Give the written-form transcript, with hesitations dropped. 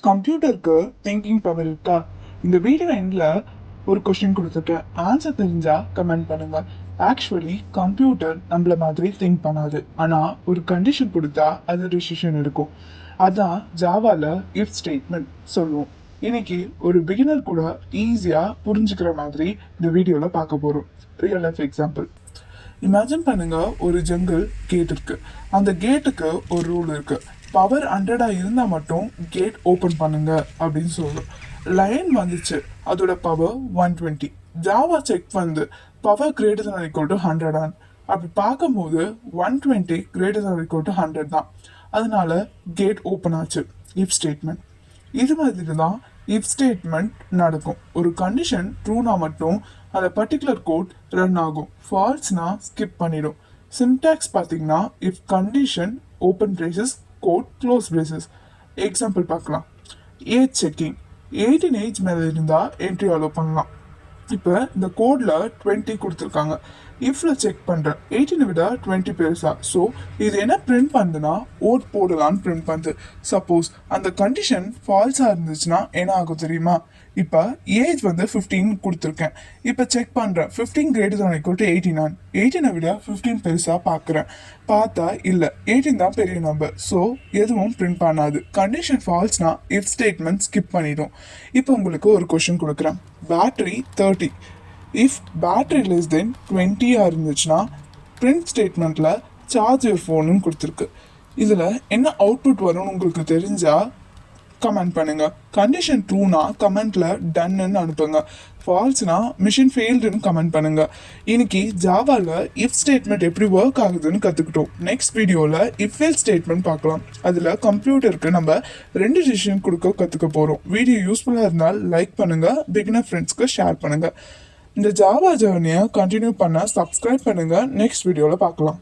கம்ப்யூட்டருக்கு thinking power இருக்கா? இந்த video எண்ட்ல ஒரு கொஸ்டின் கொடுத்துருக்கேன். ஆன்சர் தெரிஞ்சா கமெண்ட் பண்ணுங்க. ஆக்சுவலி கம்ப்யூட்டர் நம்மள மாதிரி திங்க் பண்ணாது. ஆனா ஒரு கண்டிஷன் கொடுத்தா அது டிசிஷன் எடுக்கும். அதான் ஜாவால இஃப் ஸ்டேட்மெண்ட் சொல்லுவோம். இன்னைக்கு ஒரு பிகினர் கூட ஈஸியா புரிஞ்சுக்கிற மாதிரி இந்த வீடியோல பார்க்க போறோம். Real life example. இமேஜின் பண்ணுங்க, ஒரு ஜங்கிள் கேட் இருக்கு. அந்த கேட்டுக்கு ஒரு ரூல் இருக்கு. பவர் 100 இருந்தா மட்டும் கேட் ஓபன் பண்ணுங்க அப்படின்னு சொல்லும். லைன் வந்துச்சு, அதோட பவர் 120. ஜாவா செக் வந்து power greater than equal to 100 அப்படி பார்க்கும்போது 120 greater than equal to 100 தான். அதனால கேட் ஓப்பன் ஆச்சு. இஃப் ஸ்டேட்மெண்ட் இது மாதிரி தான் இஃப் ஸ்டேட்மெண்ட் நடக்கும். ஒரு கண்டிஷன் ட்ரூனா மட்டும் அந்த பர்டிகுலர் கோட் ரன் ஆகும். ஃபால்ஸ்னா ஸ்கிப் பண்ணிடும். சின்டாக்ஸ் பார்த்தீங்கன்னா if condition open braces code close braces. Example பார்க்கலாம். Age checking. 18 ஏஜ் மேலே இருந்தால் என்ட்ரி அலோவ் பண்ணலாம். இப்போ இந்த கோடில் 20 கொடுத்துருக்காங்க. இஃப்ல செக் பண்ணுறேன், 18 விட 20 பெருசா. ஸோ இது என்ன பிரிண்ட் பண்ணுதுன்னா ஓட் போடலான்னு பிரிண்ட் பண்ணுது. சப்போஸ் அந்த கண்டிஷன் ஃபால்ஸாக இருந்துச்சுன்னா என்ன ஆகும் தெரியுமா? இப்போ ஏஜ் வந்து 15 கொடுத்துருக்கேன். இப்போ செக் பண்ணுறேன், 15 greater than equal to 18 18 விட 15 பெருசாக பார்க்குறேன். பார்த்தா இல்லை, 18 தான் பெரிய நம்பர். ஸோ எதுவும் பிரிண்ட் பண்ணாது. கண்டிஷன் ஃபால்ஸ்னா இஃப் ஸ்டேட்மெண்ட் ஸ்கிப் பண்ணிடும். இப்போ உங்களுக்கு ஒரு கொஷின் கொடுக்குறேன். Battery 30. If battery less than 20 இருந்துச்சுன்னா பிரிண்ட் ஸ்டேட்மெண்ட்டில் சார்ஜ் யுவர் ஃபோனுன்னு கொடுத்துருக்கு. இதில் என்ன அவுட்புட் வரும்னு உங்களுக்கு தெரிஞ்சால் கமெண்ட் பண்ணுங்க. கண்டிஷன் ட்ரூனா கமெண்ட்ல டன்னு அனுப்புங்க. ஃபால்ஸ்னா மிஷின் ஃபெயில்டுன்னு கமெண்ட் பண்ணுங்க. இன்னைக்கு ஜாவால இஃப் ஸ்டேட்மெண்ட் எப்படி ஒர்க் ஆகுதுன்னு கற்றுக்கிட்டோம். நெக்ஸ்ட் வீடியோவில் இஃப் எல் ஸ்டேட்மெண்ட் பார்க்கலாம். அதில் கம்ப்யூட்டருக்கு நம்ம 2 டிசிஷன் கொடுக்க கற்றுக்க போகிறோம். வீடியோ யூஸ்ஃபுல்லாக இருந்தால் லைக் பண்ணுங்க, பிகினர் ஃப்ரெண்ட்ஸ்க்கு ஷேர் பண்ணுங்க. இந்த ஜாவா ஜேர்னியை கண்டினியூ பண்ண சப்ஸ்கிரைப் பண்ணுங்க. நெக்ஸ்ட் வீடியோவில் பார்க்கலாம்.